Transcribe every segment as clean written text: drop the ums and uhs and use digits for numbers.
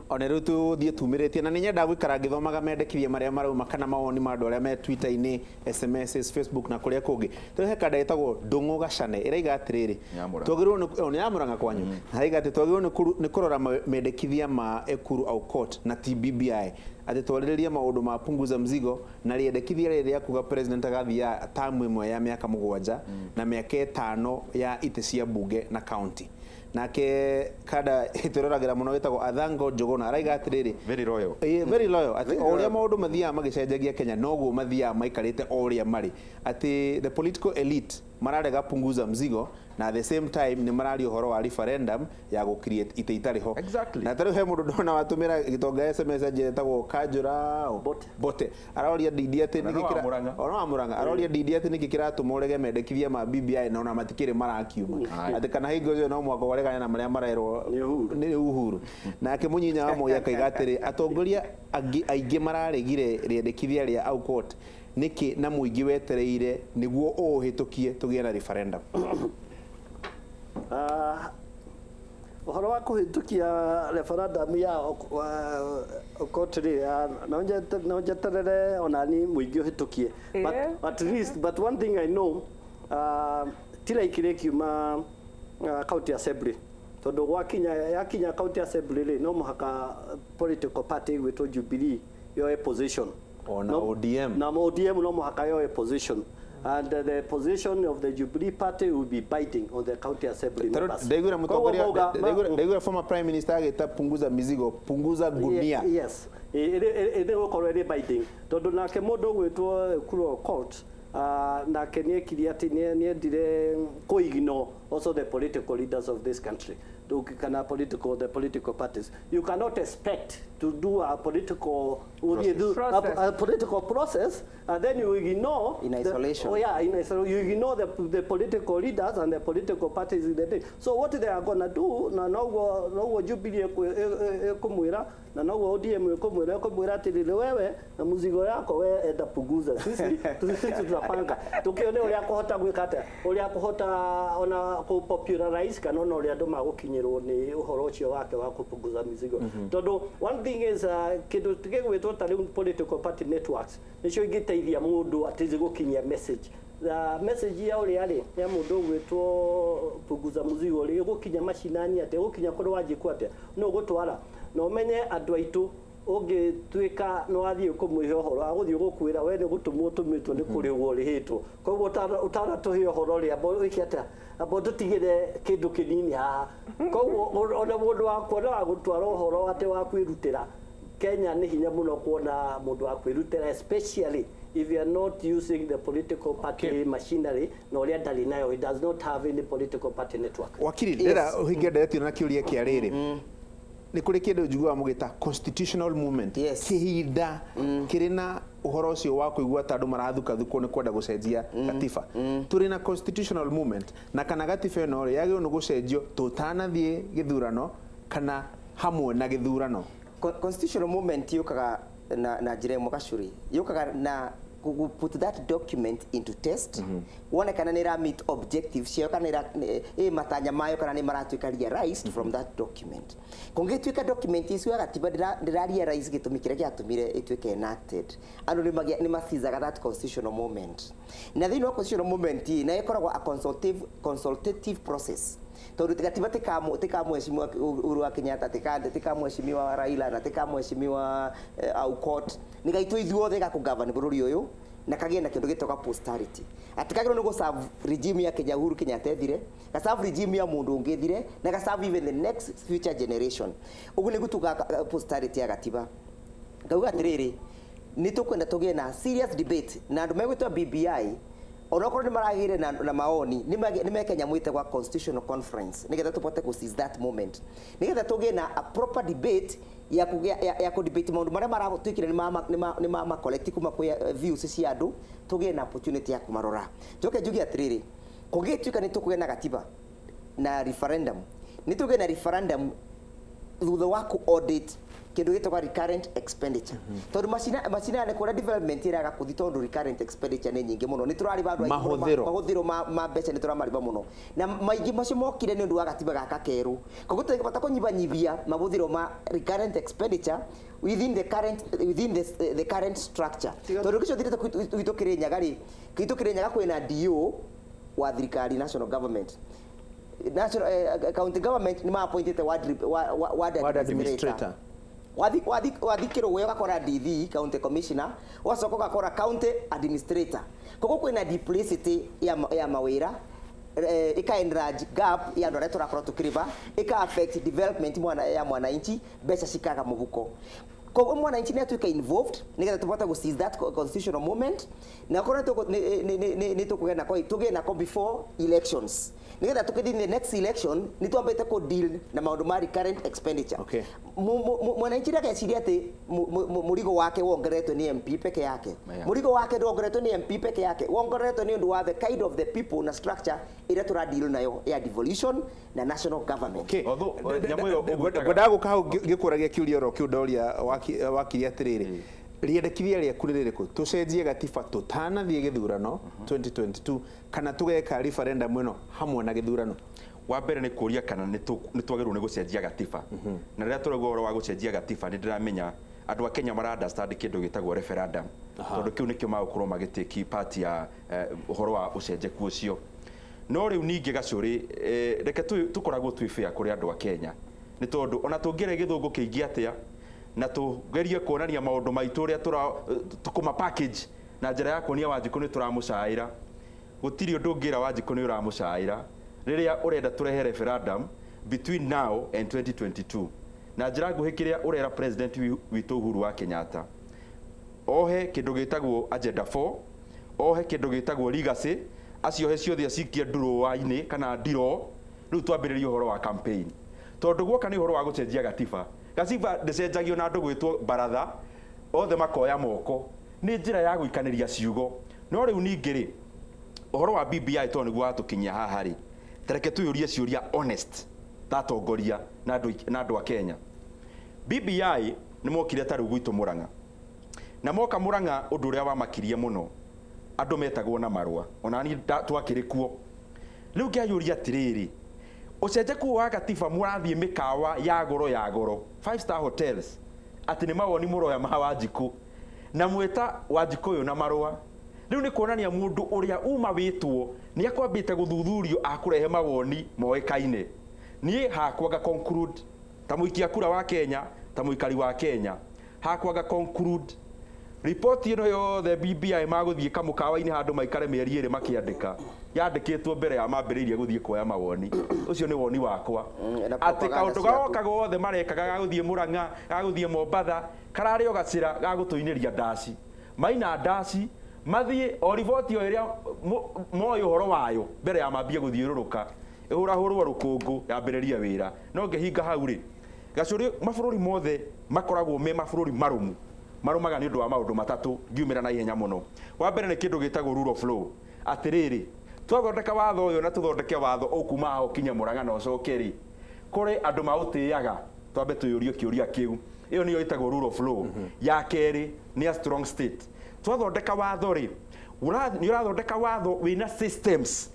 ona riu tu thie tumiritie na ninyenda gwikara ngithomaga mendekithia maria marauma kana mawoni ma andu aria me Twitter-ini, SMS, Facebook na kuria kungi tuhe kada etagwo Ndungu Gacane iraiga atiriri twagirwo ni amuranga kwanyu haraiga ati twagirwo ni kurora mendekithia ma Ekuru Aukot na TBBI ati twarireria maundu ma punguza mzigo na riendekithia riria kuga president agathia tamu imwe ya miaka 7 na miaka 5 ya ite cia bunge na county nake kada itororagira muno wetagwo Athango Njuguna araiga atiriri very loyal ati oria maundu mathia magicenjagia Kenya noguo mathia maikarite oria mari ati the political elite mararega punguza mzigo na at the same time ni marari uhoro wa referendum ya go create ite itariho na tari he mundu ndona watumira gitonga SMS ajetagwo Kanjura bote aroria DD ati nikikira ona amuranga aroria DD ati nikikira tumurege mendekithia ma BBI na ona matikire marakiuma ati kana hingo yo no mwako waregana na maria marairwo ni Uhuru na akimunyinya wa moya kaiga atiri atongoria aingi mararegire riendekithia ria Aukot niki na muingi wetereire niguo uhitukie tugie na referendum uhoro wa kuhitukia referendum ya Aukot-ri no njeterere onani muingi uhitukie but at least but one thing I know tila ikire kiuma county assembly tondu gwakinya yakinya county assembly ri no muhaka political party gwitwo Jubilee yo position na ODM no muhaka yo position and the position of the Jubilee party will be biding on the county assembly members. Daigura former prime minister ageta punguza mizigo punguza gunia. Yes, it will already biding tondu nake mundu gwitwo Ekuru Aukot na kenie kiriati nie dire koigino also the political leaders of this country the political parties. You cannot expect to do a political process and then you ignore in isolation. You ignore the political leaders and the political parties in the day. So what they are going to do no Jubilee kumwira na no ODM kumwira atirire wewe na muzigo yako we enda punguza sisi tunapanga tukione uria kuhota gwikata uria kuhota ona ku popularize kana no uria andu magukinyirwo ni uhoro ucio wake wa kupunguza mizigo tondu one thing is kindu tigwitwo tari political party networks nicio ingiteithia mundu atizi gukinyia message the message ya uri ari ya mundu gwitwo punguza muzigo ri gukinya mashinani ate gukinya kuri wajiku ate no gutwara no menye andu aitu ungituika no athie kumwihe uhoro aguthie gukwira we ni gutumwo tumitwo ni kuri urihitwo koguo utaratuhe uhoro ri abo ikiata abo tutigire kindu kinini ha koguo ona mundu wa kuona gutwara uhoro ate wa kwirutira Kenya ni hinya muno kuona mundu wa kwirutira especially if you are not using the political party machinery no ria ndari nayo it does not have any political party network. Wakiri ndera uhingendetio na kiuria kia riri ni kuri kindu njugua mugita constitutional movement kihinda kirina uhoro ucio wa kuigua tandu marathuka thuko ni kwenda gucenjia katiba turi na constitutional movement na kana katiba no ri yagio ni gucenjio tutanathie githurano kana hamwe na githurano. Constitutional movement yukaga na Jeremo Kashuri yukaga na put that document into test wone kana nira meet objectives cio kana nira matanya mayo kana ni maratuika realized from that document kungituika document icio agatiba ndira realize gitumi kire giatumire ituike enacted andu ni masizaga that constitutional movement na thini wa constitutional movement na ikoragwo a consultative process tondu tigatiba tika mheshimiwa Uhuru wa Kenyatta tika mheshimiwa Raila na tika mheshimiwa Aukot nigaitwo ithuothe ga kugovern bururi uyu na kagie na kindu gitoka posterity atikagiro ni go serve regime ya Kenya Uhuru Kenyatta ethire ga serve regime ya mundu ungithire na ga serve even the next future generation ugu ni gutuga posterity ya gatiba ngauga atiriri ni tukwenda tugie na serious debate na andu megwitwa BBI onokoro ni maragire na maoni ni mekenya mwite kwa constitutional conference nigetha tupote ku seize that moment nigetha tugie na a proper debate ya ku debate maundu maria maragutwikire ni mama collective kuma kwa views cia andu tugie na opportunity ya kumarora njoke njugi atiriri kugituika ni tukuge na gatiba na referendum ni tugie na referendum thutha wa ku audit kindu gitwa recurrent expenditure tondu macina ne kora development iraga kuthi tondu recurrent expenditure ni nyingi muno ni turari bandu mahuthiro ma mbeca ni turamariba muno na maingi macio mokire ni undu wa gatiba gaka keru koguo tugibata kunyibanyibia mahuthiro ma recurrent expenditure within the current structure tondu kicio thirite kwitu Kirinyaga kwina DO wa thirikari national government county government ni ma appointed ward administrator wathikirwo we gakora DV county commissioner wacoka gakora county administrator koguo kwina duplicity ya mawira ika-enlarge gap ya andu aria turakorwo tukiriba ika-affect development ya mwananchi mbeca cikaga muhuko koguo mwananchi ni atuika involved nigetha tupata go seize that constitutional moment na korwo ni tukugena ko before elections nigetha tukithi the next election ni twambete ko deal na maundu ma recurrent expenditure mwananchi ndageciria ati murigo wake wongeretwo ni MP peke yake murigo wake ndongeretwo ni MP peke yake wongeretwo ni undu wa the kind of the people na structure ira tura deal nayo ya devolution na national government ngodago kahau gikuragia kiurio ro kiudoria wakiri atiriri riendekithia riaku ni ririku tucenjie gatiba tutanathie githurano 2022 kana tugeka referendum ino hamwe na githurano wa mbere ni kuria kana ni twagirwo ni gucenjia gatiba na riria turauga horo wa gucenjia gatiba ni ndiramenya andu a Kenya mara understand kindu gitagwo referendum tondu kiu nikio magukorwo magitiki party ya horo wa ucenjeku ucio no riu ningi gacuri reke tukoragwo twi fair kuri andu a Kenya ni tondu ona tungire githungu kiingi atia na tugerie kuonania maundu maitu ria tukuma package na njira ya kuonia Wanjiku ni turamucaira gutiri undu ngira Wanjiku ni uramucaira riria urenda turehe referendum between now and 2022 na njira nguhikiria urera president witu Uhuru wa Kenyatta ohe kindu gitagwo agenda 4 ohe kindu gitagwo legacy acio he ciothe acikie nduro waini kana ndiro riu twambiririe uhoro wa campaign tondu gwoka ni uhoro wa gucenjia gatiba ndecenjagio na andu gwitwo baratha othe makoya moko ni njira ya guikaniria ciugo no riu ningiri uhoro wa BBI to niguo atukinyia haha ri tereke tuyurie ciuria honest tatongoria na andu a Kenya BBI ni mokire taru gwitu Murang'a na moka Murang'a undu uria wa makirie muno andu metagwo na marua ona ni twakirikuo riu ngiayuria tiriri ucenjeku wa gatiba murathie mikawa ya goro 5-star hotels ati ni mawoni muroya ma Wanjiku na mweta Wanjiku yo na marua riu ni kuonania mundu uria uma witwo ni akwambite guthuthurio akurehe mawoni moekaine nie hakwaga conclude ta muikia kura wa Kenya ta muikari wa Kenya hakwaga conclude report ino yo the BBI maguthie kamukawa-ini handu maikare mieri iri makiandika yandikitwo mbere ya mambiririe guthie kuoya mawoni ucio ni woni wakwa ati kaundu gaoka gothe marekaga gaguthie Murang'a gaguthie Mombatha karari o gacira gagutuiniria ndasi maina ndasi mathie o report yo iria moyo horo wayo mbere ya mambia guthiururuka ihurahurwo rukungu yambiririe wira no ngehinga hau ri gacuri mabururi mothe makoragwo me mabururi marumaga ni undu wa maundu matatu ngiumira na ihenya muno wa mbere ni kindu gitagwo rule of law atiriri twathondeka watho uyu na tuthondeke watho ukuma ho kinya Murang'a no cokeri kuri andu mautiaga twambe tuyurio kiuria kiu iyo niyo itagwo rule of law ya keri ni a strong state twathondeka watho ri ni urathondeka watho wina systems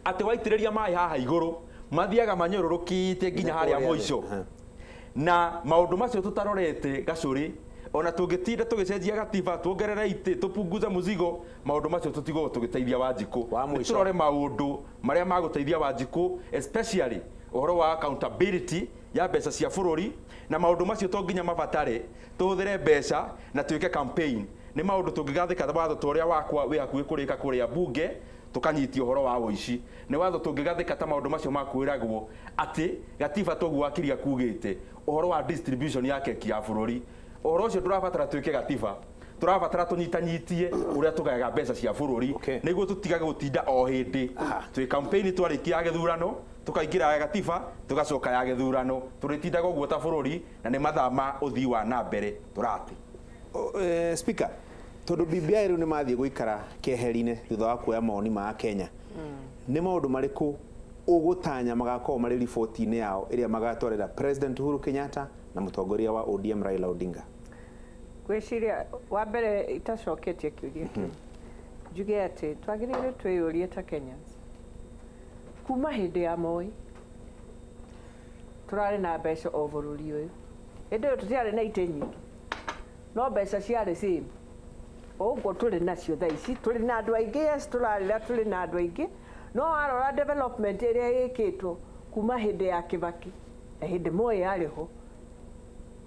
ati waitiriria mai haha iguru mathiaga manyururukite nginya haria moico na maundu macio tutarorete gacuri ona tungitinda tugicenjia gatiba tuongerera ite tupunguza muzigo maundu macio tutigo tugiteithia Wanjiku turore maundu maria maguteithia Wanjiku especially uhoro wa accountability ya mbeca cia bururi na maundu macio to nginya mabatare tuhuthire mbeca na tuike campaign ni maundu tungigathika watho toria wakwa wi hakuhi kurika kuria bunge tukanyitia uhoro wa uici ni watho tungigathika ta maundu macio makwiragwo ati gatiba togu wakiria kugite uhoro wa distribution ya keki ya bururi uhoro ucio turabatara tuike gatiba turabatara tunyitanyitie uria tugayaga mbeca cia bururi niguo tutigage gutinda o hindi twi campaign twarikia githurano tukaingira gatiba tugacoka ya githurano turitindaga uguo ta bururi na ni mathama uthii wa na mbere turati speaker tondu BBI riu ni mathie guikara keherine thutha wa kuoya mawoni ma Kenya ni maundu mariku ugutanya magakorwo marĩ riboti-inĩ yao ĩrĩa magatwarĩra President Uhuru Kenyatta na mũtongoria wa ODM Raila Odinga? Gwĩciria wa mbere itacoketie kĩũria kĩu njuge atĩ twagĩrĩire twĩyũrie ta Kenyans kuma hĩndĩ ya Moi tũrarĩ na mbeca o bũrũri ũyũ hĩndĩ ĩyo tũtiarĩ na itĩ nyingĩ no mbeca ciarĩ same ũguo tũrĩ nacio thaa ici tũrĩ na andũ aingĩ yes tũrarĩra tũrĩ na andũ aingĩ no warora development ĩrĩa ĩkĩtwo kuma hĩndĩ ya Kibaki na hĩndĩ Moi yarĩ ho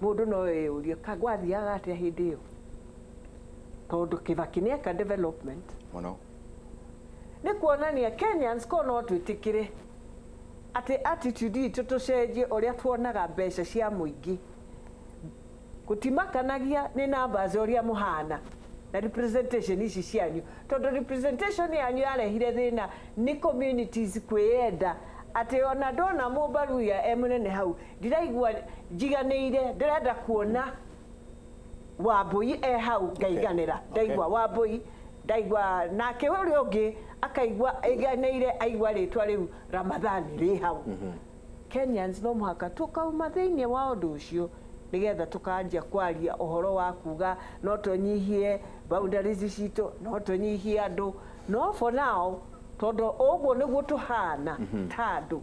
mũndũ no eyũrie kagwathiaga atĩa hĩndĩ ĩyo tondũ Kibaki nĩeka development mũno nĩ kuonania Kenyans ko no twĩtĩkĩre atĩ attitude itũ tũcenjie ũrĩa tuonaga mbeca cia mũingĩ gũtimakanagia nĩ numbers ũrĩa mũhana na representation ici cianyu tondũ representation yanyu yarehire thĩna nĩ communities kwĩenda atĩ ona ndona Mũbaruya mũnene hau ndiraigua njiganĩire ndĩrenda kuona Wambui hau ngaiganĩra ndaigua Wambui ndaigua nake ũrĩa ũngĩ akaigua aiganĩire aigua rĩtwa rĩu Ramadhani rĩ hau Kenyans no mũhaka tũkauma thĩinĩ wa ũndũ ũcio nigetha tukanjia kwaria uhoro wa kuga no tũnyihie boundaries citũ no tũnyihie andũ no for now tondu ũguo nĩguo tũhana ta andũ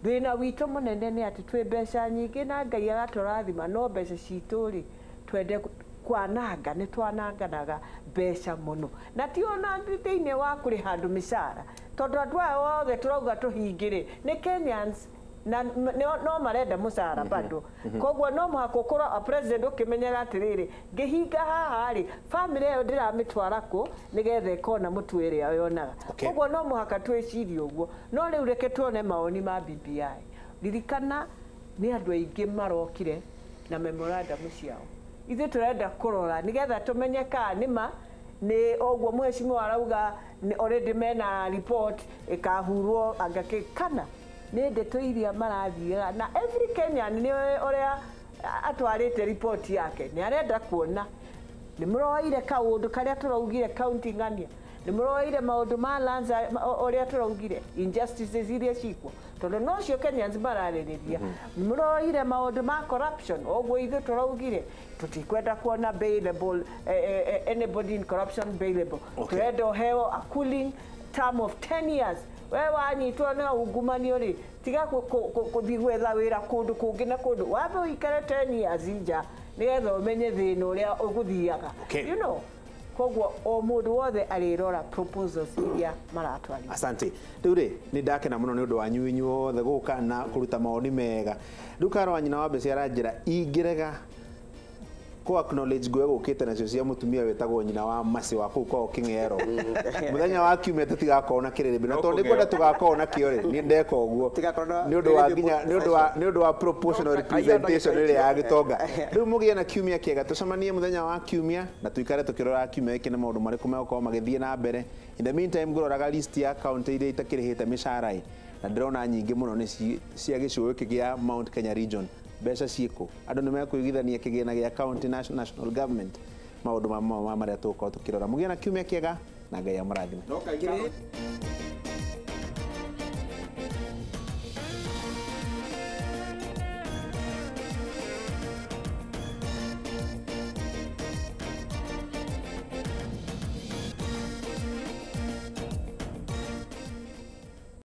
thĩna witũ mũnene nĩ atĩ twĩ mbeca nyingĩ na Ngai agatũrathima no mbeca citũ rĩ twende kwananga nĩ twananganaga mbeca mũno na ti ona thĩinĩ wa kũrĩha andũ mĩcara tondu andũ aya othe tũrauga tũhingĩre nĩ Kenyans na no marenda mũcara bado koguo no mũhaka ũkorwo a president ũkĩmenyaga atĩrĩrĩ ngĩhinga haha rĩ family ĩyo ndĩramĩtwara kũ nĩgetha ĩkona mũtu ĩrĩa yonaga koguo no mũhaka twĩcirie ũguo no rĩu reke tuone mawoni ma BBI ririkana nĩ andũ aingĩ marokire na memorandum ciao ithuĩ tũrenda kũrora nĩgetha tũmenye kana nĩma nĩ ũguo mheshimiwa arauga already mena report ĩkahurwo angakĩkana nĩ ndeto iria marathiaga na every Kenyan nĩ ũrĩa atwarĩte report yake nĩ arenda kuona nĩ mũroire kaũndũ karĩa tũraugire county ng'ania nĩ mũroire maũndũ ma lands ũrĩa tũraugire injustices iria cikwo tondũ no cio Kenyans mararĩrĩria nĩ mũroire maũndũ ma corruption ũguo ithuĩ tũraugire tũtikwenda kuona bailable anybody in corruption bailable tũrenda ũheo a cooling term of 10 years we wanyitwo na ungumanio ri tiga kuthi gwetha wira kundu kungi na kundu wambe uikare 10 years nja nigetha umenye thina uria uguthiaga you know koguo o mundu wothe arirora proposals iria maratwarithia. Asante riu ri ni ndakena muno ni undu wanyu inyuothe guka na kuruta maoni mega riu Karo wa nyina wa Mbeci aranjira ingirega ko acknowledge gwe gukite nacio cia mutumia wetagwo nyina wa Masi wa kuu kwa King'ero muthenya wa kiumia tutigakona kirĩrĩmbĩ na tondu nĩkwenda tugakona kĩo rĩ ni ndeka ũguo nĩ ũndũ wa nginya nĩ ũndũ wa proportional representation ĩrĩa ya Gitonga rĩu mũgĩe na kiumia kĩega tucemanie muthenya wa kiumia na tuikare tukirora kiumia gĩkĩ nĩ maũndũ marĩkũ megũkorwo magĩthiĩ na mbere in the meantime ngũroraga list ya county iria itakĩrĩhĩte mĩcara na ndĩrona nyingĩ mũno nĩ cia gĩcigo gĩkĩ gĩa Mount Kenya region mbeca ciĩkũ andũ nĩ mekwĩgithania kĩgĩna gĩa county national government maũndũ marĩa tũgũkorwo tũkĩrora mũgĩe na kiumia kĩega na Ngai amũrathime.